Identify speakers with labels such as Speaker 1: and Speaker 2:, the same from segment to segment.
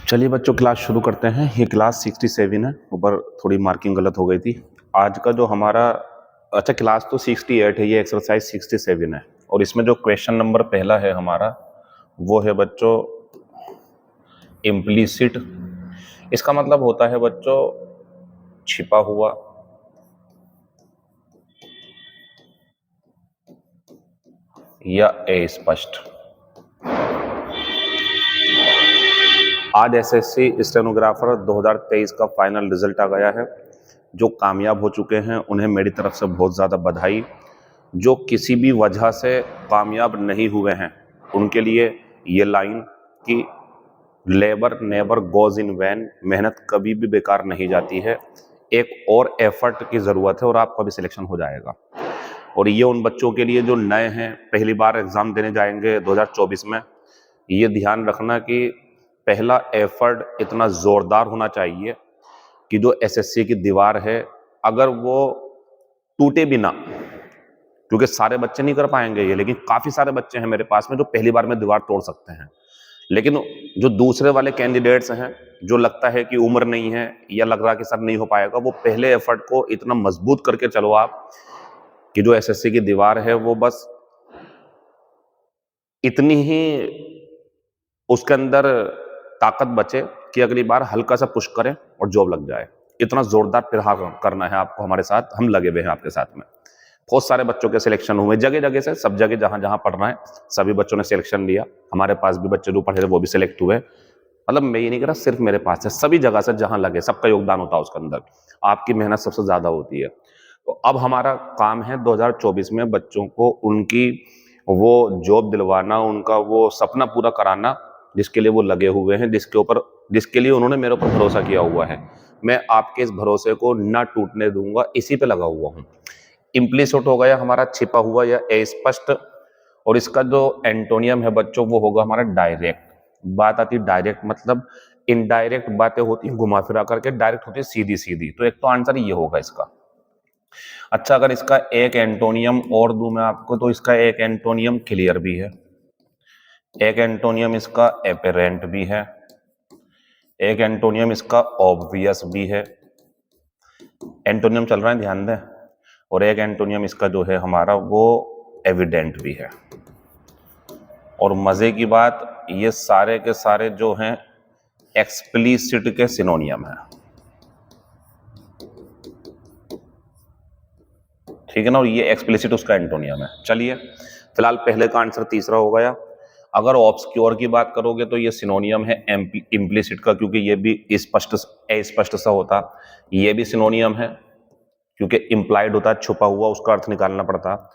Speaker 1: चलिए बच्चों क्लास शुरू करते हैं। ये क्लास 67 है, ऊपर थोड़ी मार्किंग गलत हो गई थी। आज का जो हमारा क्लास तो 68 है, ये एक्सरसाइज 67 है और इसमें जो क्वेश्चन नंबर पहला है हमारा वो है बच्चों इम्प्लीसिट। इसका मतलब होता है बच्चों छिपा हुआ या अस्पष्ट। आज एसएससी स्टेनोग्राफर 2023 का फाइनल रिजल्ट आ गया है। जो कामयाब हो चुके हैं उन्हें मेरी तरफ से बहुत ज़्यादा बधाई। जो किसी भी वजह से कामयाब नहीं हुए हैं उनके लिए ये लाइन कि labour never goes in vain, मेहनत कभी भी बेकार नहीं जाती है, एक और एफर्ट की ज़रूरत है और आपका भी सिलेक्शन हो जाएगा। और ये उन बच्चों के लिए जो नए हैं, पहली बार एग्ज़ाम देने जाएंगे 2024 में, ये ध्यान रखना कि पहला एफर्ट इतना ज़ोरदार होना चाहिए कि जो एसएससी की दीवार है अगर वो टूटे भी ना, क्योंकि सारे बच्चे नहीं कर पाएंगे ये, लेकिन काफ़ी सारे बच्चे हैं मेरे पास में जो पहली बार में दीवार तोड़ सकते हैं। लेकिन जो दूसरे वाले कैंडिडेट्स हैं, जो लगता है कि उम्र नहीं है या लग रहा कि सर नहीं हो पाएगा, वो पहले एफर्ट को इतना मजबूत करके चलो आप कि जो एसएससी की दीवार है वो बस इतनी ही उसके अंदर ताकत बचे कि अगली बार हल्का सा पुश करें और जॉब लग जाए। इतना जोरदार प्रहार करना है आपको हमारे साथ, हम लगे हुए हैं आपके साथ में। बहुत सारे बच्चों के सिलेक्शन हुए जगह जगह से, सब जगह जहां जहां पढ़ना है सभी बच्चों ने सिलेक्शन लिया। हमारे पास भी बच्चे जो पढ़े थे वो भी सिलेक्ट हुए। मतलब मैं ये नहीं कह रहा सिर्फ मेरे पास है, सभी जगह से जहां लगे सबका योगदान होता है उसके अंदर, आपकी मेहनत सबसे ज्यादा होती है। तो अब हमारा काम है 2024 में बच्चों को उनकी वो जॉब दिलवाना, उनका वो सपना पूरा कराना जिसके लिए वो लगे हुए हैं, जिसके लिए उन्होंने मेरे ऊपर भरोसा किया हुआ है। मैं आपके इस भरोसे को ना टूटने दूंगा, इसी पे लगा हुआ हूँ। इम्प्लीसिट हो गया हमारा छिपा हुआ या अस्पष्ट, और इसका जो एंटोनियम है बच्चों वो होगा हमारा डायरेक्ट। बात आती है डायरेक्ट, मतलब इनडायरेक्ट बातें होती हैं घुमा फिरा करके, डायरेक्ट होती है सीधी सीधी। तो एक तो आंसर ये होगा इसका। अच्छा, अगर इसका एक एंटोनियम और दूं मैं आपको, तो इसका एक एंटोनियम क्लियर भी है, एक एंटोनियम इसका एपेरेंट भी है, एक एंटोनियम इसका ऑब्वियस भी है। एंटोनियम चल रहा है, ध्यान दें। और एक एंटोनियम इसका जो है हमारा वो एविडेंट भी है। और मजे की बात, ये सारे के सारे जो हैं एक्सप्लिसिट के सिनोनियम है, ठीक है ना। और ये एक्सप्लिसिट उसका एंटोनियम है। चलिए फिलहाल पहले का आंसर तीसरा हो गया। अगर ऑब्सक्योर की बात करोगे तो ये सिनोनियम है इम्प्लिसिट का, क्योंकि ये भी स्पष्ट सा होता। ये भी सिनोनियम है क्योंकि इम्प्लाइड होता है छुपा हुआ, उसका अर्थ निकालना पड़ता।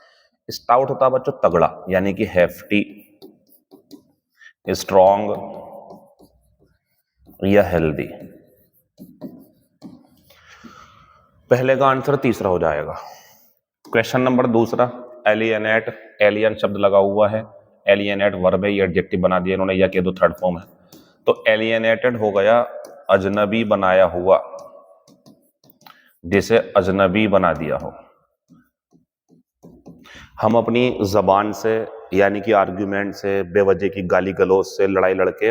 Speaker 1: स्टाउट होता है बच्चों तगड़ा, यानी कि हेफ्टी, स्ट्रॉन्ग या हेल्दी। पहले का आंसर तीसरा हो जाएगा। क्वेश्चन नंबर दूसरा, एलियनेट, एलियन शब्द लगा हुआ है, एलियनेट वर्ब है, ये एडजेक्टिव बना दिया इन्होंने, या कह दो थर्ड फॉर्म है। तो एलियनेटेड हो गया अजनबी बनाया हुआ, जिसे अजनबी बना दिया हो। हम अपनी जबान से यानी कि आर्ग्यूमेंट से, बेवजह की गाली गलौज से, लड़ाई लड़के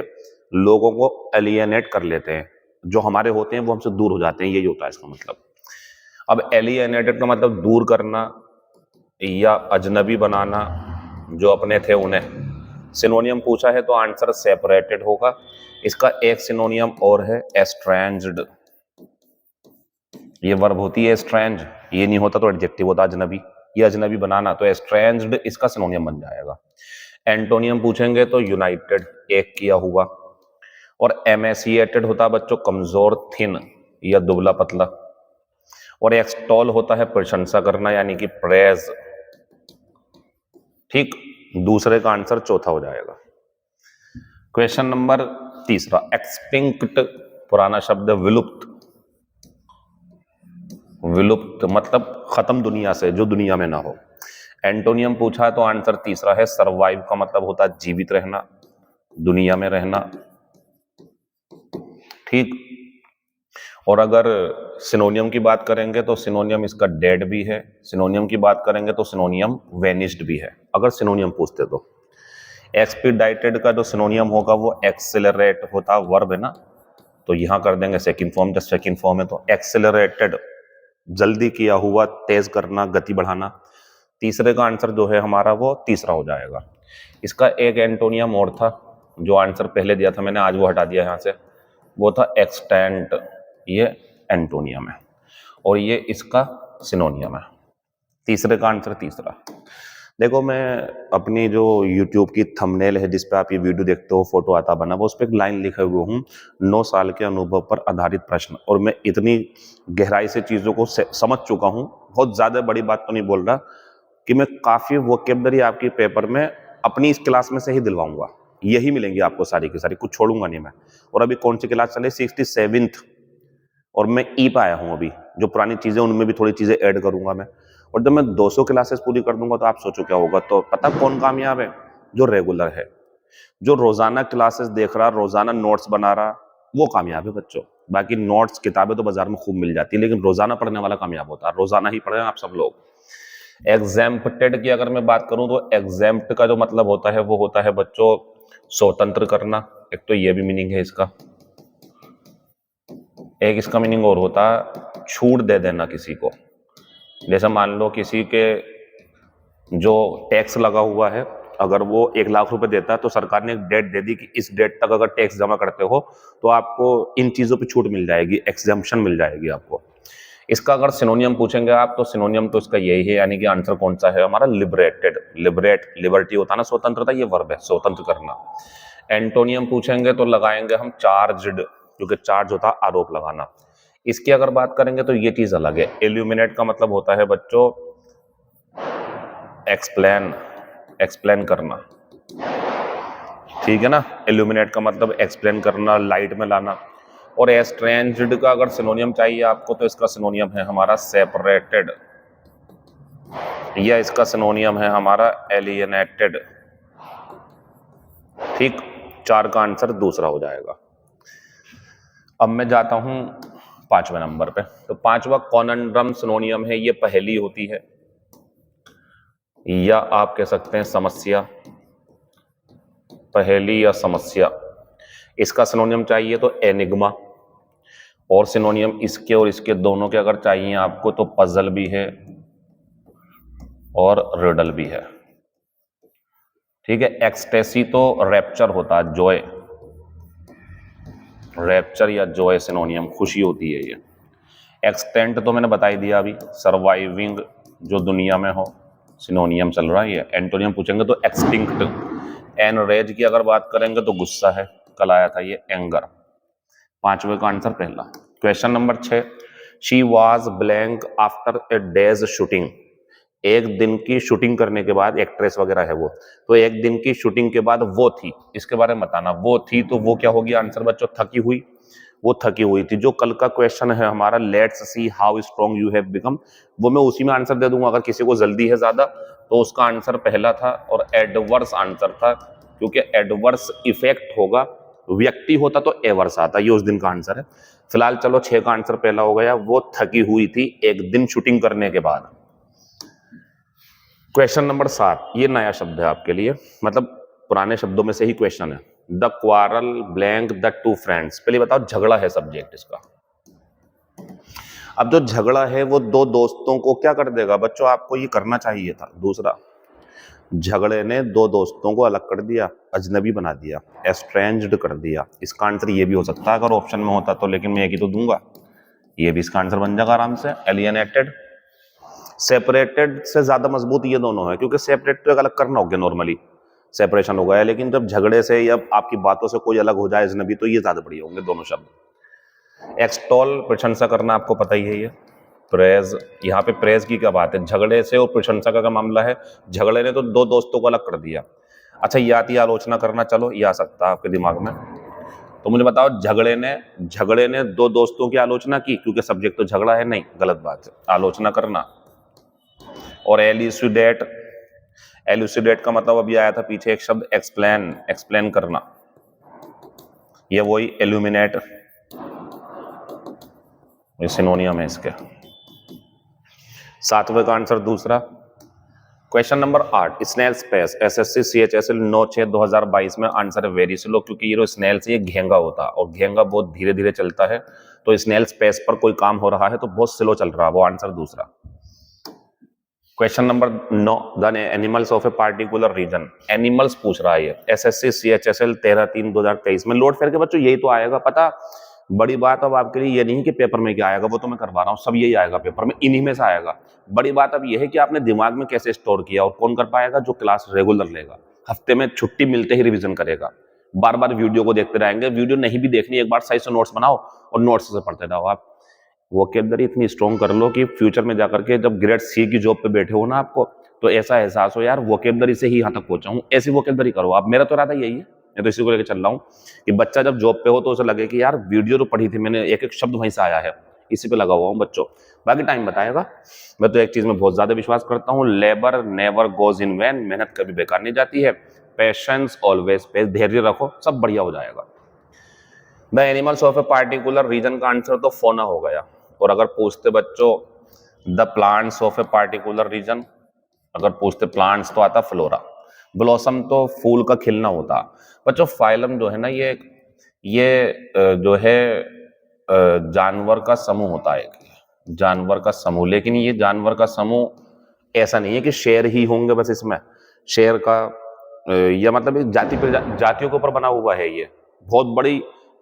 Speaker 1: लोगों को एलियनेट कर लेते हैं। जो हमारे होते हैं वो हमसे दूर हो जाते हैं, यही होता है इसका मतलब। अब एलियनेटेड का मतलब दूर करना या अजनबी बनाना जो अपने थे उन्हें। सिनोनियम पूछा है तो आंसर सेपरेटेड होगा। इसका एक सिनोनियम और है एस्ट्रेंज्ड। ये वर्ब होती है एस्ट्रेंज, ये नहीं होता तो एडजेक्टिव होता अजनबी। ये अजनबी बनाना, तो एस्ट्रेंज्ड इसका सिनोनियम बन जाएगा। एंटोनियम पूछेंगे तो यूनाइटेड, एक किया हुआ। और एमेसिएटेड होता बच्चों कमजोर, थिन या दुबला पतला। और एक्सटॉल होता है प्रशंसा करना, यानी कि प्रेज। ठीक, दूसरे का आंसर चौथा हो जाएगा। क्वेश्चन नंबर तीसरा, एक्सटिंक्ट, पुराना शब्द विलुप्त। विलुप्त मतलब खत्म दुनिया से, जो दुनिया में ना हो। एंटोनियम पूछा तो आंसर तीसरा है सरवाइव, का मतलब होता है जीवित रहना, दुनिया में रहना। ठीक। और अगर सिनोनियम की बात करेंगे तो सिनोनियम इसका डेड भी है। सिनोनियम की बात करेंगे तो सिनोनियम वेनिस्ड भी है, अगर सिनोनियम पूछते तो। एक्सपीडाइटेड का जो सिनोनियम होगा वो एक्सेलरेट होता, वर्ब है ना, तो यहां कर देंगे सेकंड फॉर्म, जब सेकंड फॉर्म है तो एक्सेलरेटेड, जल्दी किया हुआ, तेज करना, गति बढ़ाना। तीसरे का आंसर जो है हमारा वो तीसरा हो जाएगा। इसका एक एंटोनियम और था, जो आंसर पहले दिया था मैंने, आज वो हटा दिया यहाँ से, वो था एक्सटेंट। ये एंटोनियम है और ये इसका सिनोनियम है। तीसरे का आंसर तीसरा। देखो मैं अपनी जो YouTube की थंबनेल है जिस पे आप ये वीडियो देखते हो, फोटो आता बना, वो उस पर एक लाइन लिखे हुए हूँ, 9 साल के अनुभव पर आधारित प्रश्न। और मैं इतनी गहराई से चीज़ों को समझ चुका हूँ, बहुत ज़्यादा बड़ी बात तो नहीं बोल रहा, कि मैं काफ़ी वोकेबलरी आपकी पेपर में अपनी इस क्लास में से ही दिलवाऊंगा। यही मिलेंगी आपको सारी की सारी, कुछ छोड़ूंगा नहीं मैं। और अभी कौन सी क्लास चले, 67th, और मैं ई पे आया हूँ अभी। जो पुरानी चीज़ें उनमें भी थोड़ी चीज़ें ऐड करूंगा मैं। और जब मैं 200 क्लासेस पूरी कर दूंगा तो आप सोचो क्या होगा। तो पता कौन कामयाब है? जो रेगुलर है, जो रोजाना क्लासेस देख रहा, रोजाना नोट्स बना रहा, वो कामयाब है बच्चों। बाकी नोट्स किताबें तो बाजार में खूब मिल जाती है, लेकिन रोजाना पढ़ने वाला कामयाब होता है। रोजाना ही पढ़े आप सब लोग। एग्जेम्प्टेड की अगर मैं बात करूं तो एग्जेम्प्ट का जो मतलब होता है वो होता है बच्चों स्वतंत्र करना। एक तो ये भी मीनिंग है इसका, एक इसका मीनिंग और होता है छूट दे देना किसी को। जैसे मान लो किसी के जो टैक्स लगा हुआ है, अगर वो 1 लाख रुपए देता है तो सरकार ने एक डेट दे दी कि इस डेट तक अगर टैक्स जमा करते हो तो आपको इन चीजों पे छूट मिल जाएगी, एग्जेम्पशन मिल जाएगी आपको। इसका अगर सिनोनियम पूछेंगे आप तो सिनोनियम तो इसका यही है, यानी कि आंसर कौन सा है हमारा? लिबरेटेड। लिबरेट, लिबर्टी होता ना स्वतंत्रता, ये वर्ब है, स्वतंत्र करना। एंटोनियम पूछेंगे तो लगाएंगे हम चार्ज्ड, क्योंकि चार्ज होता है आरोप लगाना। इसकी अगर बात करेंगे तो ये चीज अलग है। इल्यूमिनेट का मतलब होता है बच्चों एक्सप्लेन, एक्सप्लेन करना, ठीक है ना। इल्यूमिनेट का मतलब एक्सप्लेन करना, लाइट में लाना। और एस्ट्रेंज्ड का अगर सिनोनियम चाहिए आपको तो इसका सिनोनियम है हमारा सेपरेटेड, या इसका सिनोनियम है हमारा एलियनेटेड। ठीक, 4 का आंसर दूसरा हो जाएगा। अब मैं जाता हूं 5वें नंबर पे। तो 5वां कॉनंड्रम सिनोनियम है, ये पहेली होती है, या आप कह सकते हैं समस्या, पहेली या समस्या। इसका सिनोनियम चाहिए तो एनिग्मा, और सिनोनियम इसके और इसके दोनों के अगर चाहिए आपको तो पजल भी है और रिडल भी है, ठीक है। एक्सटेसी तो रैप्चर होता है, जॉय, रैप्चर या जॉय सिनोनियम खुशी होती है ये। एक्सटेंट तो मैंने बता ही दिया अभी, सर्वाइविंग, जो दुनिया में हो, सिनोनियम चल रहा है ये। एंटोनियम पूछेंगे तो एक्सटिंक्ट। एनरेज की अगर बात करेंगे तो गुस्सा है, कल आया था ये एंगर। 5वें का आंसर पहला। Question number 6, she was blank after a days shooting. एक दिन की शूटिंग करने के बाद, एक्ट्रेस वगैरह है वो, तो एक दिन की शूटिंग के बाद वो थी, इसके बारे में बताना। वो थी तो वो क्या होगी आंसर बच्चों? थकी हुई, वो थकी हुई थी। जो कल का क्वेश्चन है हमारा, let's see how strong you have become, वो मैं उसी में आंसर दे दूंगा। अगर किसी को जल्दी है ज्यादा तो उसका आंसर पहला था और एडवर्स आंसर था, क्योंकि एडवर्स इफेक्ट होगा, व्यक्ति होता तो एवर्स आता, ये उस दिन का आंसर है। फिलहाल चलो 6 का आंसर पहला हो गया, वो थकी हुई थी एक दिन शूटिंग करने के बाद। क्वेश्चन नंबर 7, ये नया शब्द है आपके लिए, मतलब पुराने शब्दों में से ही क्वेश्चन है। The quarrel blank the two friends. पहले बताओ, झगड़ा है सब्जेक्ट इसका। अब जो झगड़ा है वो 2 दोस्तों को क्या कर देगा बच्चों? आपको ये करना चाहिए था। दूसरा, झगड़े ने 2 दोस्तों को अलग कर दिया, अजनबी बना दिया, एस्ट्रेंज्ड कर दिया। इसका आंसर ये भी हो सकता है अगर ऑप्शन में होता तो, लेकिन मैं एक ही तो दूंगा, ये भी इसका आंसर बन जाएगा आराम से, एलियनेटेड। सेपरेटेड से ज्यादा मजबूत ये दोनों है, क्योंकि सेपरेट तो एक अलग करना हो गया, नॉर्मली सेपरेशन हो गया, लेकिन जब झगड़े से या आपकी बातों से कोई अलग हो जाए अजनबी, तो ये ज्यादा बढ़िया होंगे दोनों शब्द। एक्सटॉल, प्रशंसा करना, आपको पता ही है ये। प्रेज, यहाँ पे प्रेज की क्या बात है? झगड़े से और प्रशंसा का क्या मामला है? झगड़े ने तो 2 दोस्तों को अलग कर दिया। अच्छा, याति आलोचना करना, चलो ये आ सकता है आपके दिमाग में। तो मुझे बताओ, झगड़े ने 2 दोस्तों की आलोचना की, क्योंकि सब्जेक्ट तो झगड़ा है, नहीं गलत बात है, आलोचना करना। और एल्यूसिडेट, एल्यूसिडेट का मतलब अभी आया था पीछे एक शब्द, एक्सप्लेन, एक्सप्लेन करना, ये वही एल्यूमिनेट, ये सिनोनियम है इसके। 7वें का आंसर दूसरा। Question number 8, snail space SSC CHSL 9/6/2022 में आंसर है वेरी स्लो, क्योंकि ये जो स्नेल से ये घेंगा होता है और घेंगा बहुत धीरे धीरे चलता है, तो स्नेल स्पेस पर कोई काम हो रहा है तो बहुत स्लो चल रहा है, वो आंसर दूसरा। Question number 9, the animals of a particular reason, animals पूछ रहा है ये, एसएससी CHSL 13/3/2023 में। लोड फेयर के बच्चों यही तो आएगा, पता बड़ी बात अब आपके लिए ये नहीं कि पेपर में क्या आएगा, वो तो मैं करवा रहा हूँ, सब यही आएगा पेपर में, इन्हीं में से आएगा। बड़ी बात अब ये है कि आपने दिमाग में कैसे स्टोर किया, और कौन कर पाएगा, जो क्लास रेगुलर लेगा, हफ्ते में छुट्टी मिलते ही रिवीजन करेगा, बार बार वीडियो को देखते रहेंगे। वीडियो नहीं भी देखनी, एक बार सही से नोट्स बनाओ और नोट्स से पढ़ते जाओ। आप वोकैबुलरी इतनी स्ट्रॉन्ग कर लो कि फ्यूचर में जाकर के जब ग्रेड C की जॉब पे बैठे हो ना आपको, तो ऐसा एहसास हो यार वोकैबुलरी से ही यहाँ तक पहुंचा हूँ, ऐसी वोकैबुलरी करो आप। मेरा तो इरादा यही है, मैं तो इसी को लेकर चल रहा हूँ कि बच्चा जब जॉब पे हो तो उसे लगे कि यार वीडियो तो पढ़ी थी मैंने, एक एक शब्द वहीं से आया है, इसी पे लगा हुआ हूँ बच्चों। बाकी टाइम बताएगा। मैं तो एक चीज में बहुत ज्यादा विश्वास करता हूँ, labour never goes in vain, मेहनत कभी बेकार नहीं जाती है। पेशेंस ऑलवेज पे, धैर्य रखो, सब बढ़िया हो जाएगा। The animals of a particular reason का आंसर तो फोना हो गया। और अगर पूछते बच्चों the plants of a particular reason, अगर पूछते प्लांट्स तो आता फ्लोरा, ब्लॉसम तो फूल का खिलना होता बच्चों। फाइलम जो है ना, ये जो है जानवर का समूह होता है, जानवर का समूह। लेकिन ये जानवर का समूह ऐसा नहीं है कि शेर ही होंगे बस, इसमें शेर का या मतलब एक जातियों के ऊपर बना हुआ है। ये बहुत बड़ी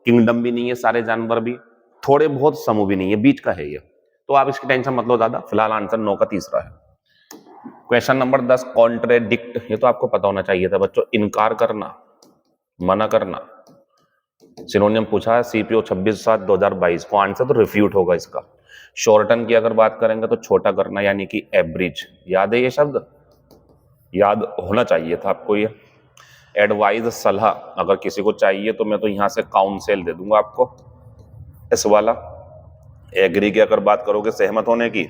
Speaker 1: किंगडम भी नहीं है, सारे जानवर भी, थोड़े बहुत समूह भी नहीं है, बीच का है ये। तो आप इसकी टेंशन मत लो ज्यादा। फिलहाल आंसर 9 का तीसरा है। क्वेश्चन नंबर 10, कॉन्ट्रेडिक्ट, ये तो आपको पता होना चाहिए था बच्चों, इनकार करना, मना करना। सिनोनियम पूछा है CPO 26/7/2022 को, आंसर तो रिफ्यूट होगा इसका। शॉर्टन की अगर बात करेंगे तो छोटा करना, यानी कि एब्रिज। याद है ये शब्द, याद होना चाहिए था आपको ये। एडवाइज, सलाह, अगर किसी को चाहिए तो मैं तो यहां से काउंसिल दे दूंगा आपको, इस वाला। एग्री की अगर बात करोगे, सहमत होने की,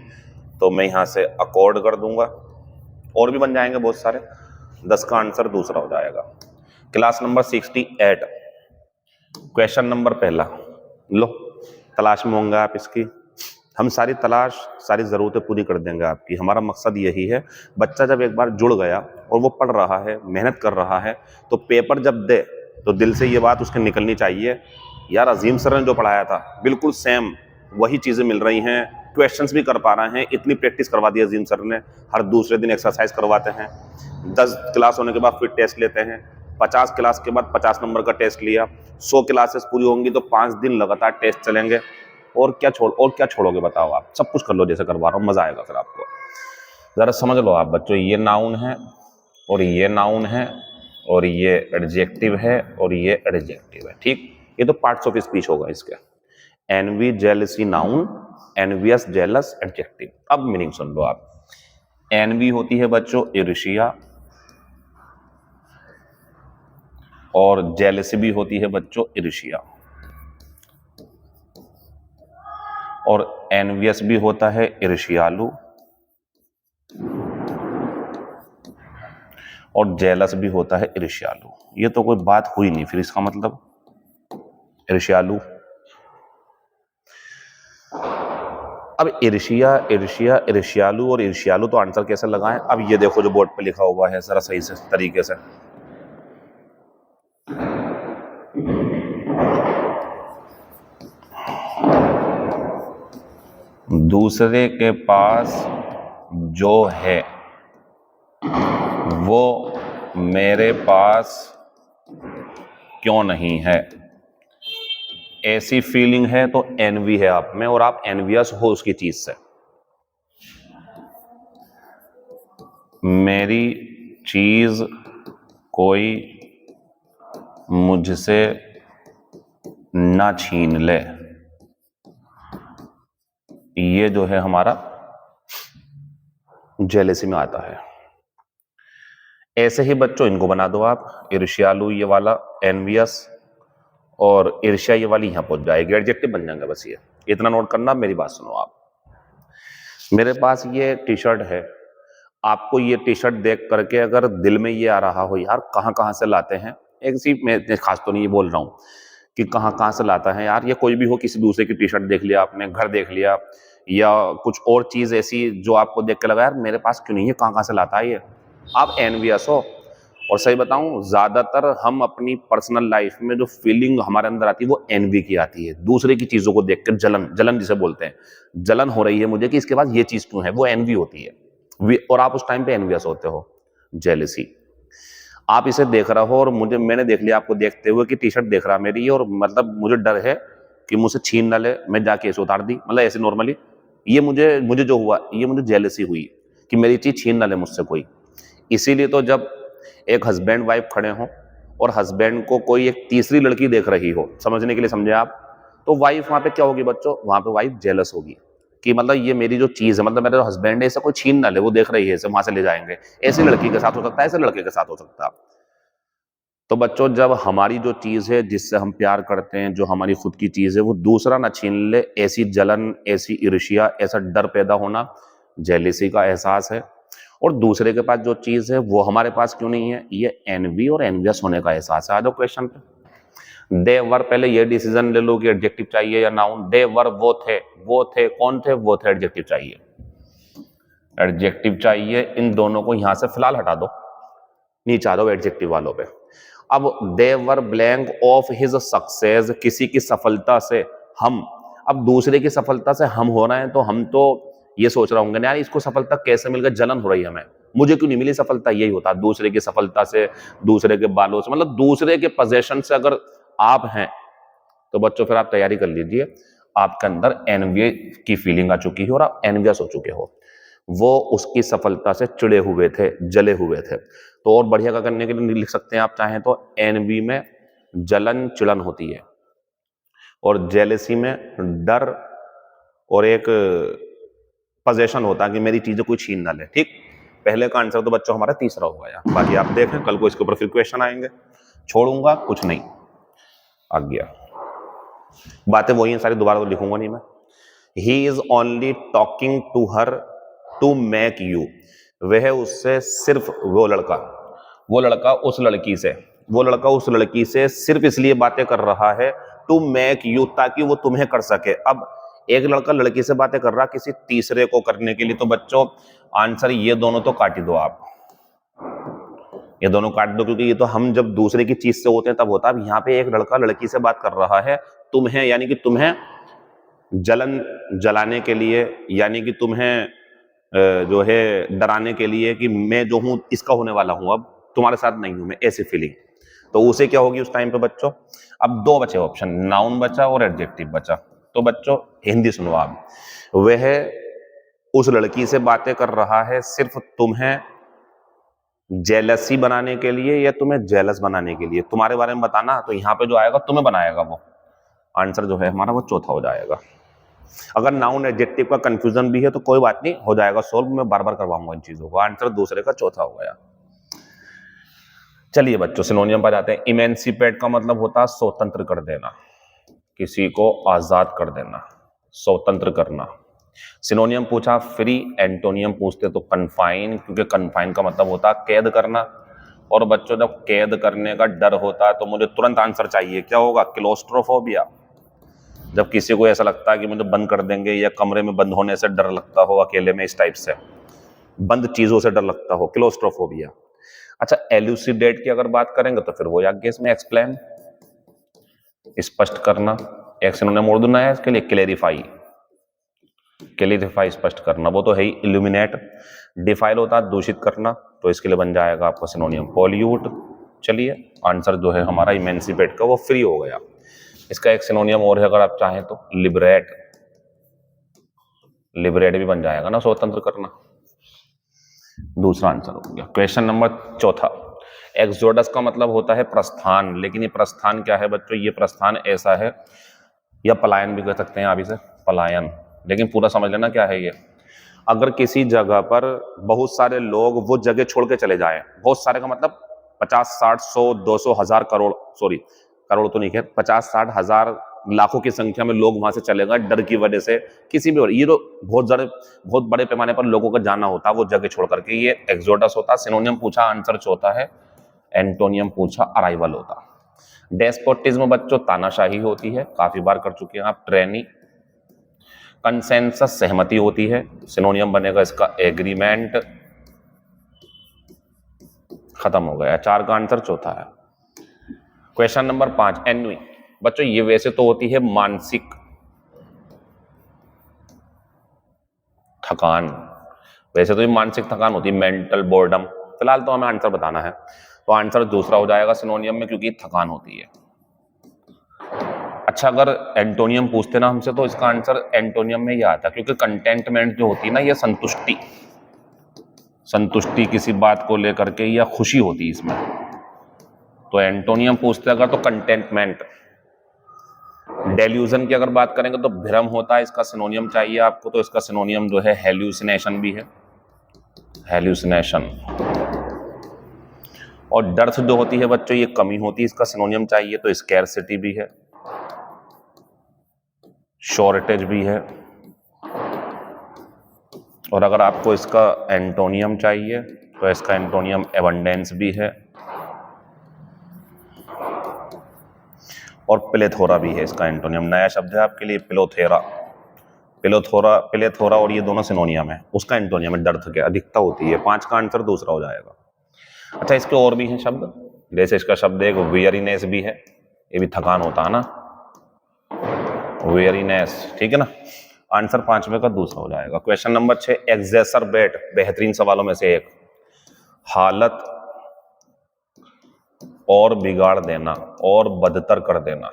Speaker 1: तो मैं यहां से अकॉर्ड कर दूंगा, और भी बन जाएंगे बहुत सारे। 10 का आंसर दूसरा हो जाएगा। क्लास नंबर 68, क्वेश्चन नंबर पहला, लो तलाश में होंगे आप इसकी। हम सारी तलाश, सारी जरूरतें पूरी कर देंगे आपकी, हमारा मकसद यही है। बच्चा जब एक बार जुड़ गया और वो पढ़ रहा है, मेहनत कर रहा है, तो पेपर जब दे तो दिल से ये बात उसके निकलनी चाहिए, यार अजीम सर ने जो पढ़ाया था बिल्कुल सेम वही चीजें मिल रही हैं, क्वेश्चंस भी कर पा रहे हैं, इतनी प्रैक्टिस करवा दी अजीम सर ने, हर दूसरे दिन एक्सरसाइज करवाते हैं। 10 क्लास होने के बाद फिर टेस्ट लेते हैं, 50 क्लास के बाद 50 नंबर का टेस्ट लिया, 100 क्लासेस पूरी होंगी तो 5 दिन लगातार टेस्ट चलेंगे। और क्या छोड़ोगे बताओ आप, सब कुछ कर लो जैसे करवा रहा हूँ, मजा आएगा फिर आपको। जरा समझ लो आप बच्चों, ये नाउन है और ये नाउन है और ये एडजेक्टिव है और ये एडजेक्टिव है, ठीक। ये तो पार्ट्स ऑफ स्पीच होगा इसके। Envy jealousy noun, envious jealous adjective. अब मीनिंग सुन लो आप। एनवी होती है बच्चों इर्शिया, और जेलसी भी होती है बच्चों इर्शिया, और एनवियस भी होता है इर्शियालू, और जेलस भी होता है इर्शियालू। ये तो कोई बात हुई नहीं फिर, इसका मतलब इर्शियालू। अब इर्शिया, इर्शिया, इर्शियालू और इर्शियालू, तो आंसर कैसे लगाएं? अब ये देखो जो बोर्ड पे लिखा हुआ है, जरा सही से तरीके से। दूसरे के पास जो है वो मेरे पास क्यों नहीं है, ऐसी फीलिंग है तो एनवी है आप में, और आप एनवियस हो उसकी चीज से। मेरी चीज कोई मुझसे ना छीन ले, ये जो है हमारा जेलेसी में आता है। ऐसे ही बच्चों इनको बना दो आप, इर्शियालू ये वाला, एनवियस, और ईर्ष्या ये वाली यहां पहुंच जाएगी, एडजेक्टिव बन जाएंगे बस। ये इतना नोट करना, मेरी बात सुनो आप। मेरे पास ये टी शर्ट है, आपको ये टी शर्ट देख करके अगर दिल में ये आ रहा हो यार कहां कहां से लाते हैं, एक सी मैं खास तो नहीं बोल रहा हूं कि कहां कहां से लाता है यार, ये कोई भी हो, किसी दूसरे की टी शर्ट देख लिया आपने, घर देख लिया, या कुछ और चीज ऐसी जो आपको देख के लगा यार मेरे पास क्यों नहीं है, कहाँ कहाँ से लाता है ये, आप एनवियस हो। और सही बताऊं, ज्यादातर हम अपनी पर्सनल लाइफ में जो फीलिंग हमारे अंदर आती है वो एनवी की आती है, दूसरे की चीजों को देखकर जलन, जलन जिसे बोलते हैं, जलन हो रही है मुझे कि इसके पास ये चीज क्यों है, वो एनवी होती है। और आप उस टाइम पे एनवियस होते हो, जेलसी। आप इसे देख रहे हो और मैंने देख लिया आपको देखते हुए कि टी शर्ट देख रहा मेरी, और मतलब मुझे डर है कि मुझसे छीन ना ले, मैं जाके ऐसे उतार दी, मतलब ऐसे नॉर्मली। ये मुझे मुझे जो हुआ, ये मुझे जेलसी हुई कि मेरी चीज छीन ना ले मुझसे कोई। इसीलिए तो जब एक हस्बैंड वाइफ खड़े हों और हस्बैंड को कोई एक तीसरी लड़की देख रही हो, समझने के लिए समझे आप, तो वाइफ वहां पे क्या होगी बच्चों, वहां पे वाइफ जेलस होगी कि मतलब ये मेरी जो चीज है, मतलब मेरा जो हस्बैंड है, ऐसा कोई छीन ना ले, वो देख रही है, इसे वहां से ले जाएंगे। ऐसी लड़की के साथ हो सकता है, ऐसे लड़के के साथ हो सकता है। तो बच्चों, जब हमारी जो चीज है जिससे हम प्यार करते हैं, जो हमारी खुद की चीज है, वो दूसरा ना छीन ले, ऐसी जलन, ऐसी ईर्ष्या, ऐसा डर पैदा होना जेलिसी का एहसास है। और दूसरे के पास जो चीज है वो हमारे पास क्यों नहीं है, ये एनवी और एनवियस होने का एहसास है। आ जाओ क्वेश्चन पे। दे वर, पहले ये डिसीजन ले लो कि एडजेक्टिव चाहिए या नाउन। दे वर, वो थे कौन थे, वो थे, एडजेक्टिव चाहिए, एडजेक्टिव चाहिए। इन दोनों को यहां से फिलहाल हटा दो, नीचे आ जाओ एडजेक्टिव वालों पे। अब दे वर ब्लैंक ऑफ हिज सक्सेस, किसी की सफलता से हम, अब दूसरे की सफलता से हम हो रहे हैं, तो हम तो ये सोच रहा हूँ यार इसको सफलता कैसे मिल गई, जलन हो रही है हमें, मुझे क्यों नहीं मिली सफलता, यही होता दूसरे की सफलता से, दूसरे के बालों से, मतलब दूसरे के पोजेशन से अगर आप हैं तो बच्चों फिर आप तैयारी कर लीजिए, आपके अंदर एनवी की फीलिंग आ चुकी है और आप एनवियस हो चुके हो। वो उसकी सफलता से चिड़े हुए थे, जले हुए थे। तो और बढ़िया का करने के लिए लिख सकते हैं आप चाहें तो, एनवी में जलन, चिड़न होती है, और जेलेसी में डर और एक पोजेशन होता है कि मेरी चीजें कोई छीन ना ले। ठीक, पहले का आंसर तो बच्चों हमारा तीसरा हो गया। बाकी आप देखें, कल को इसके ऊपर फिर क्वेश्चन आएंगे, छोड़ूंगा कुछ नहीं, आ गया। बातें वही हैं सारी, दोबारा तो लिखूंगा नहीं मैं। He is only talking to her to make you, वह उससे सिर्फ, वो लड़का उस लड़की से, वो लड़का उस लड़की से सिर्फ इसलिए बातें कर रहा है, टू मेक यू, ताकि वो तुम्हें कर सके। अब एक लड़का लड़की से बातें कर रहा किसी तीसरे को करने के लिए, तो बच्चों आंसर ये दोनों तो काट दो आप, ये दोनों काट दो, क्योंकि ये तो हम जब दूसरे की चीज से होते हैं तब होता है। यहाँ पे एक लड़का लड़की से बात कर रहा है तुम्हें, यानी कि तुम्हें जलन जलाने के लिए, यानी कि तुम्हें जो है डराने के लिए कि मैं जो हूं इसका होने वाला हूं, अब तुम्हारे साथ नहीं हूं मैं, ऐसी फीलिंग। तो उसे क्या होगी उस टाइम पे बच्चों, अब दो बचे ऑप्शन, नाउन बचा और एडजेक्टिव बचा। तो बच्चों हिंदी सुनो आप, वह उस लड़की से बातें कर रहा है सिर्फ तुम्हें जेलसी बनाने के लिए या तुम्हें जेलस बनाने के लिए, तुम्हारे बारे में बताना। तो यहां पे जो आएगा तुम्हें बनाएगा, वो आंसर जो है हमारा वो चौथा हो जाएगा। अगर नाउन एडजेक्टिव का कंफ्यूजन भी है तो कोई बात नहीं, हो जाएगा सोल्व, मैं बार बार करवाऊंगा इन चीजों को। आंसर दूसरे का चौथा हो गया। चलिए बच्चों सिनोनियम पर जाते हैं। इमेंसिपेट का मतलब होता है स्वतंत्र कर देना, किसी को आजाद कर देना, स्वतंत्र करना। सिनोनियम पूछा फ्री, एंटोनियम पूछते तो कन्फाइन, क्योंकि कन्फाइन का मतलब होता है कैद करना। और बच्चों जब कैद करने का डर होता है तो मुझे तुरंत आंसर चाहिए, क्या होगा, क्लोस्ट्रोफोबिया। जब किसी को ऐसा लगता है कि मुझे बंद कर देंगे, या कमरे में बंद होने से डर लगता हो, अकेले में इस टाइप से बंद चीजों से डर लगता हो, क्लोस्ट्रोफोबिया। अच्छा, एल्यूसिडेट की अगर बात करेंगे तो फिर वो आगे इसमें एक्सप्लेन, स्पष्ट करना। एक सिनोनिम और दूना है इसके लिए, क्लेरिफाई, क्लेरिफाई स्पष्ट करना, वो तो है ही। इल्यूमिनेट, डिफाइल होता है दूषित करना, तो इसके लिए बन जाएगा आपका सिनोनियम पॉल्यूट। चलिए आंसर जो है हमारा इमेंसिपेट का वो फ्री हो गया। इसका एक सिनोनियम और है अगर आप चाहें तो, लिबरेट, लिबरेट भी बन जाएगा ना, स्वतंत्र करना। दूसरा आंसर हो गया। क्वेश्चन नंबर चौथा, एक्सोडस का मतलब होता है प्रस्थान, लेकिन ये प्रस्थान क्या है बच्चों, ये प्रस्थान ऐसा है, या पलायन भी कह सकते हैं आप इसे, पलायन, लेकिन पूरा समझ लेना क्या है ये। अगर किसी जगह पर बहुत सारे लोग वो जगह छोड़ के चले जाएं, बहुत सारे का मतलब 50, 60, 100, 200, 1000, करोड़, सॉरी करोड़ तो नहीं कह, 50, 60, 1000, लाखों की संख्या में लोग वहां से चले गए डर की वजह से, किसी भी, ये तो बहुत बड़े पैमाने पर लोगों का जाना होता है वो जगह छोड़ करके, ये एक्सोडस होता। सिनोनियम पूछा, आंसर चौथा है। एंटोनियम पूछा, अराइवल होता। डेस्पोटिज्म बच्चों तानाशाही होती है, काफी बार कर चुके हैं आप। ट्रेनी, कंसेंसस सहमति होती है, सिनोनियम बनेगा इसका एग्रीमेंट। खत्म हो गया, 4 का आंसर चौथा है। Question number 5, envy. बच्चों ये वैसे तो होती है मानसिक थकान, वैसे तो ये मानसिक थकान होती है, मेंटल बोर्डम। फिलहाल तो हमें आंसर बताना है, तो आंसर दूसरा हो जाएगा सिनोनियम में, क्योंकि थकान होती है। अच्छा, अगर एंटोनियम पूछते ना हमसे तो इसका आंसर एंटोनियम में ही आता, क्योंकि कंटेंटमेंट जो होती है ना, ये संतुष्टि, संतुष्टि किसी बात को लेकर के या खुशी होती है इसमें। तो एंटोनियम पूछते अगर तो कंटेंटमेंट। डेल्यूजन की अगर बात करेंगे तो भ्रम होता है, इसका सिनोनियम चाहिए आपको, तो इसका सिनोनियम जो है हेल्यूसिनेशन भी है, हेल्यूसिनेशन। और डर्थ जो होती है बच्चों, ये कमी होती है, इसका सिनोनियम चाहिए तो स्कैरसिटी भी है, शॉर्टेज भी है। और अगर आपको इसका एंटोनियम चाहिए तो इसका एंटोनियम एबंडेंस भी है, और प्लेथोरा भी है इसका एंटोनियम। नया शब्द है आपके लिए, प्लेथोरा। प्लेथोरा और ये दोनों सिनोनियम है, उसका एंटोनियम है डर्थ के, अधिकता होती है। 5 का आंसर दूसरा हो जाएगा। अच्छा, इसके और भी हैं शब्द, जैसे इसका शब्द एक वेयरीनेस भी है, ये भी थकान होता है ना, वेयरीनेस, ठीक है ना। आंसर 5वें का दूसरा हो जाएगा। क्वेश्चन नंबर 6, एक्सेसरबेट, बेहतरीन सवालों में से एक, हालत और बिगाड़ देना और बदतर कर देना।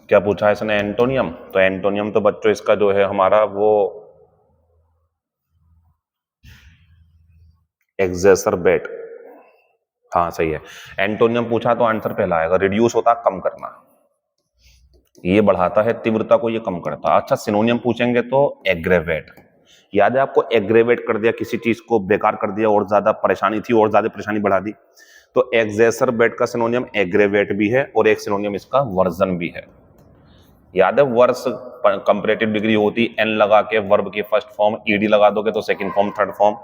Speaker 1: क्या पूछा है इसने? एंटोनियम। तो एंटोनियम तो बच्चों इसका जो है हमारा वो एक्सेसरबेट, हाँ सही है। एंटोनियम पूछा तो आंसर पहला आएगा। रिड्यूस होता कम करना, ये बढ़ाता है तीव्रता को, ये कम करता। अच्छा, सिनोनियम पूछेंगे तो एग्रेवेट, याद है आपको, एग्रेवेट कर दिया किसी चीज को, बेकार कर दिया, और ज्यादा परेशानी थी और ज्यादा परेशानी बढ़ा दी। तो एक्सेसरबेट का सिनोनियम एग्रेवेट भी है, और एक सिनोनियम इसका वर्जन भी है। याद है, वर्स कंपैरेटिव डिग्री होती, एन लगा के वर्ब की फर्स्ट फॉर्म, ईडी लगा दोगे तो सेकंड फॉर्म, थर्ड फॉर्म।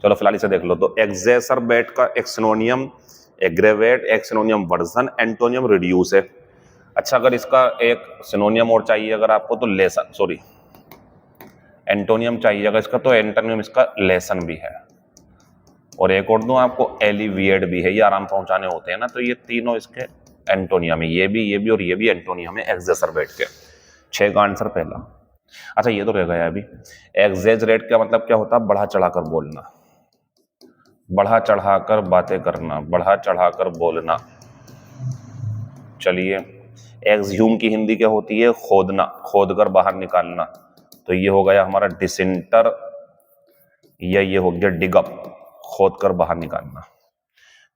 Speaker 1: चलो फिलहाल इसे देख लो। तो एक्सेसरबेट का एक सिनोनियम एग्रेवेट, एक सिनोनियम वर्जन, एंटोनियम रिड्यूस है। अच्छा, अगर इसका एक सिनोनियम और चाहिए अगर आपको तो लेसन, सॉरी एंटोनियम चाहिए अगर इसका, तो एंटोनियम इसका लेसन भी है। और एक और दूं आपको, एलिविएट भी है, ये आराम पहुंचाने होते हैं ना, तो ये तीनों इसके एंटोनियम है, ये भी और ये भी एंटोनियम है एक्सेसरबेट के। 6 का आंसर पहला। अच्छा, ये तो रह गया अभी। एक्सेजरेट का मतलब क्या होता है? बढ़ा चढ़ाकर बोलना, बढ़ा चढ़ाकर बातें करना, बढ़ा चढ़ाकर बोलना। चलिए, एक्सह्यूम की हिंदी क्या होती है? खोदना, खोद कर बाहर निकालना। तो ये हो गया हमारा डिसिंटर, या ये हो गया डिगअप, खोद कर बाहर निकालना।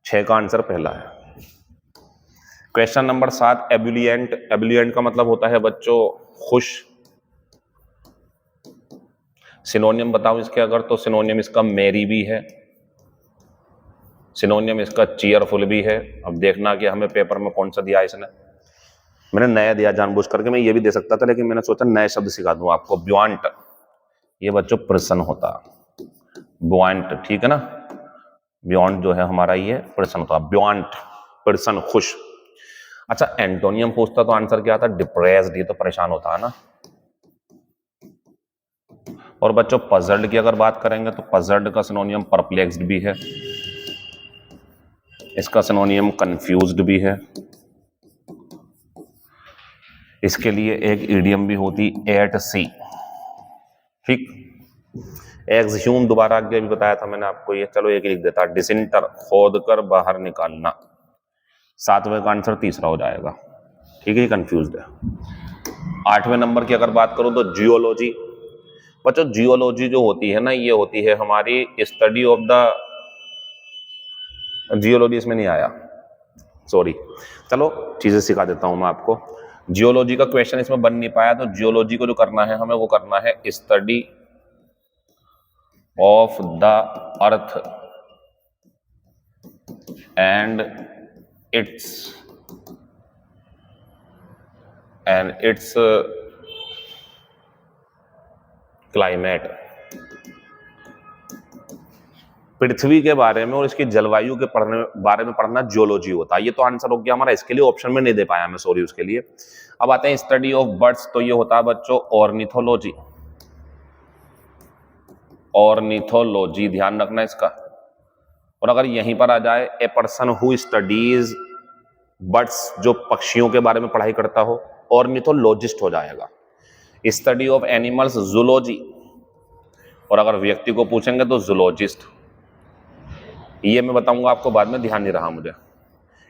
Speaker 1: 6 का आंसर पहला है। Question number 7, एब्यूलिएंट। एब्यूलिएंट का मतलब होता है बच्चों खुश। सिनोनियम बताओ इसके अगर, तो सिनोनियम इसका मेरी भी है, सिनोनियम इसका चीयरफुल भी है। अब देखना कि हमें पेपर में कौन सा दिया इसने, मैंने नया दिया जानबूझ करके, मैं ये भी दे सकता था लेकिन मैंने सोचा नए शब्द सिखा दूं आपको। ब्युआंट, ये बच्चों प्रसन्न होता, ब्युआंट, ठीक है ना। ब्युआंट जो है हमारा ये प्रसन्न होता, ब्युआंट प्रसन्न, खुश। अच्छा, एंटोनियम पूछता तो आंसर क्या आता? डिप्रेस्ड, ये तो परेशान होता है ना। और बच्चों पजल्ड की अगर बात करेंगे तो पजल्ड का सिनोनियम परप्लेक्स्ड भी है, इसका सिनोनियम कंफ्यूज्ड भी है। इसके लिए एक ईडियम भी होती, एट सी, ठीक। एक्सह्यूम दोबारा आगे भी बताया था मैंने आपको ये, चलो एक लिख देता, डिसिंटर, खोद कर बाहर निकालना। 7वें का आंसर तीसरा हो जाएगा, ठीक है, कंफ्यूज्ड है। 8वें नंबर की अगर बात करूं तो जियोलॉजी। बच्चों जियोलॉजी जो होती है ना, ये होती है हमारी स्टडी ऑफ द, जियोलॉजी इसमें नहीं आया, सॉरी, चलो चीजें सिखा देता हूं मैं आपको। जियोलॉजी का क्वेश्चन इसमें बन नहीं पाया, तो जियोलॉजी को जो करना है हमें, वो करना है study of the earth and its climate, पृथ्वी के बारे में और इसकी जलवायु के बारे में पढ़ना जियोलॉजी होता है। ये तो आंसर हो गया हमारा, इसके लिए ऑप्शन में नहीं दे पाया मैं, सॉरी उसके लिए। अब आते हैं स्टडी ऑफ बर्ड्स, तो ये होता है बच्चों ऑर्निथोलॉजी। ऑर्निथोलॉजी ध्यान रखना इसका। और अगर यहीं पर आ जाए a person who studies birds, जो पक्षियों के बारे में पढ़ाई करता हो, ऑर्निथोलॉजिस्ट हो जाएगा। स्टडी ऑफ एनिमल्स जूलॉजी, और अगर व्यक्ति को पूछेंगे तो जूलॉजिस्ट। ये मैं बताऊंगा आपको बाद में, ध्यान नहीं रहा मुझे।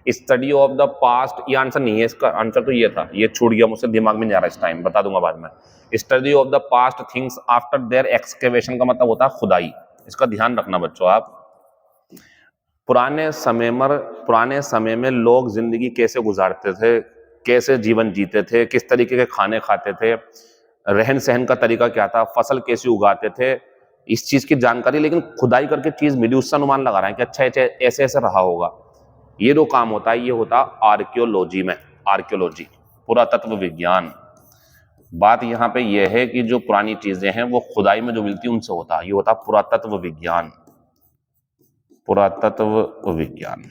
Speaker 1: स्टडी ऑफ द पास्ट, ये आंसर नहीं है, इसका आंसर तो ये था, ये छूट गया मुझसे, दिमाग में नहीं आ रहा इस टाइम, बता दूंगा बाद में। Study of the past things after their excavation का मतलब होता है खुदाई। इसका ध्यान रखना बच्चों आप। पुराने समय में लोग जिंदगी कैसे गुजारते थे, कैसे जीवन जीते थे, किस तरीके के खाने खाते थे, रहन सहन का तरीका क्या था, फसल कैसे उगाते थे, इस चीज की जानकारी, लेकिन खुदाई करके चीज मिली उससे अनुमान लगा रहे हैं कि अच्छा ऐसे ऐसे रहा होगा। ये जो काम होता है ये होता आर्कियोलॉजी में, आर्कियोलॉजी पुरातत्व विज्ञान। बात यहाँ पे ये है कि जो पुरानी चीजें हैं वो खुदाई में जो मिलती है उनसे होता है, ये होता पुरातत्व विज्ञान, पुरातत्व विज्ञान।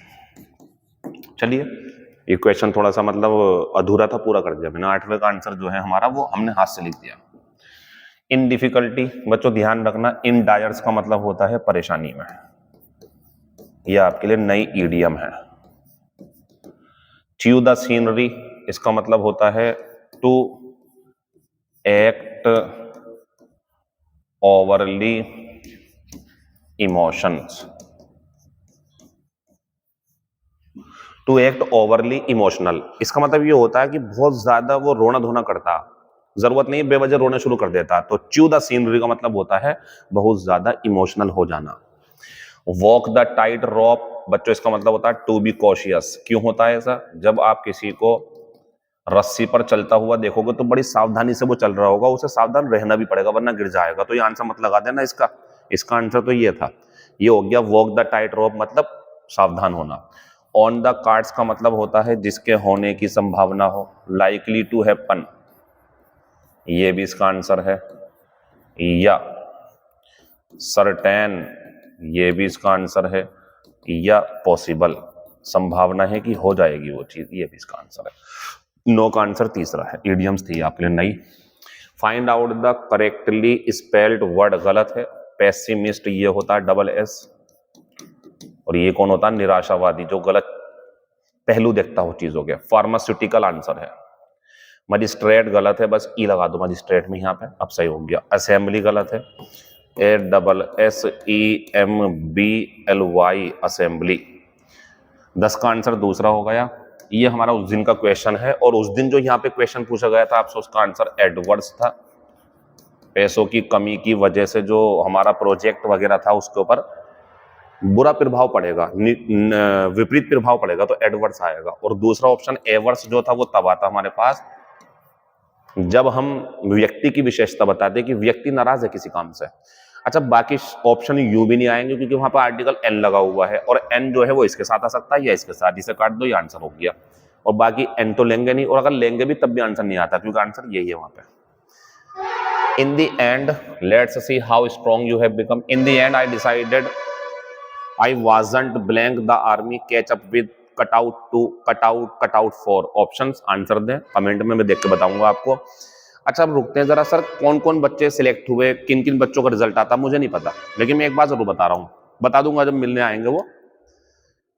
Speaker 1: चलिए ये क्वेश्चन थोड़ा सा मतलब अधूरा था, पूरा कर दिया मैंने। 8वें का आंसर जो है हमारा वो हमने हाथ से लिख दिया। इन डिफिकल्टी बच्चों ध्यान रखना, इन डायर्स का मतलब होता है परेशानी में। यह आपके लिए नई ईडियम है। च्यू द सीनरी, इसका मतलब होता है to act overly emotions, to act overly emotional. इसका मतलब ये होता है कि बहुत ज्यादा वो रोना धोना करता, जरूरत नहीं बेवजह रोना शुरू कर देता। तो च्यू द सीनरी का मतलब होता है बहुत ज्यादा इमोशनल हो जाना। वॉक द टाइट रोप बच्चों, इसका मतलब होता है टू बी कॉशियस। क्यों होता है ऐसा? जब आप किसी को रस्सी पर चलता हुआ देखोगे तो बड़ी सावधानी से वो चल रहा होगा, उसे सावधान रहना भी पड़ेगा वरना गिर जाएगा। तो ये आंसर मत लगा देना इसका, इसका आंसर तो ये था, ये हो गया वॉक द टाइट रोप मतलब सावधान होना। ऑन द कार्ड्स का मतलब होता है जिसके होने की संभावना हो, लाइकली टू हैपन, ये भी इसका आंसर है। या सर्टेन, ये भी इसका आंसर है। या पॉसिबल, संभावना है कि हो जाएगी वो चीज, ये भी इसका आंसर है। नो का आंसर तीसरा है। इडियम्स थी आपके लिए नई। Find out the correctly spelled word, गलत है। पेसिमिस्ट ये होता है डबल एस, और ये कौन होता है? निराशावादी, जो गलत पहलू देखता हो चीजों के। फार्मास्यूटिकल आंसर है। मजिस्ट्रेट गलत है, बस ई लगा दो मजिस्ट्रेट में यहाँ पे, अब सही हो गया। असेंबली गलत है, ASSEMBLY असेंबली। 10 का आंसर दूसरा हो गया। ये हमारा उस दिन का क्वेश्चन है, और उस दिन जो यहाँ पे क्वेश्चन पूछा गया था आपसे उसका आंसर एडवर्ड्स था। पैसों की कमी की वजह से जो हमारा प्रोजेक्ट वगैरह था उसके ऊपर बुरा प्रभाव पड़ेगा, विपरीत प्रभाव पड़ेगा, तो एडवर्ड्स आएगा। और दूसरा ऑप्शन एवर्स जो था वो तब आता हमारे पास जब हम व्यक्ति की विशेषता बताते कि व्यक्ति नाराज है किसी काम से। अच्छा, बाकी ऑप्शन यू भी नहीं आएंगे क्योंकि वहां पर आर्टिकल एन लगा हुआ है, और एन जो है वो इसके साथ आ सकता है या इसके साथ, जिसे काट दो ये आंसर हो गया। और बाकी एन तो लेंगे नहीं, और अगर लेंगे भी तब भी आंसर नहीं आता क्योंकि आंसर यही है वहां पे। In the end let's see how strong you have become. In the and I decided I wasn't blank the army catch up with cut out for options। Answer दें कमेंट में, मैं देख के बताऊंगा आपको। अच्छा अब रुकते हैं जरा, सर कौन कौन बच्चे सिलेक्ट हुए, किन किन बच्चों का रिजल्ट आता मुझे नहीं पता, लेकिन मैं एक बात जरूर बता रहा हूं, बता दूंगा जब मिलने आएंगे वो।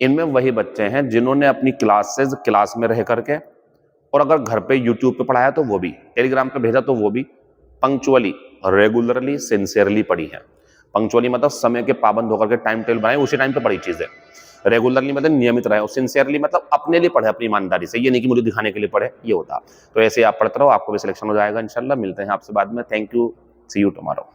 Speaker 1: इनमें वही बच्चे हैं जिन्होंने अपनी क्लास में रह करके, और अगर घर पे यूट्यूब पे पढ़ाया तो वो भी, टेलीग्राम पे भेजा तो वो भी, पंक्चुअली, रेगुलरली, सिंसियरली पढ़ी है। पंक्चुअली मतलब समय के पाबंद होकर के टाइम टेबल बनाए, उसी टाइम पे पढ़ी चीजें। रेगुलरली मतलब नियमित रहे, और सिंसियरली मतलब अपने लिए पढ़े, अपनी ईमानदारी से, ये नहीं कि मुझे दिखाने के लिए पढ़े, ये होता। तो ऐसे आप पढ़ते रहो, आपको भी सिलेक्शन हो जाएगा इंशाल्लाह। मिलते हैं आपसे बाद में। Thank you, see you tomorrow.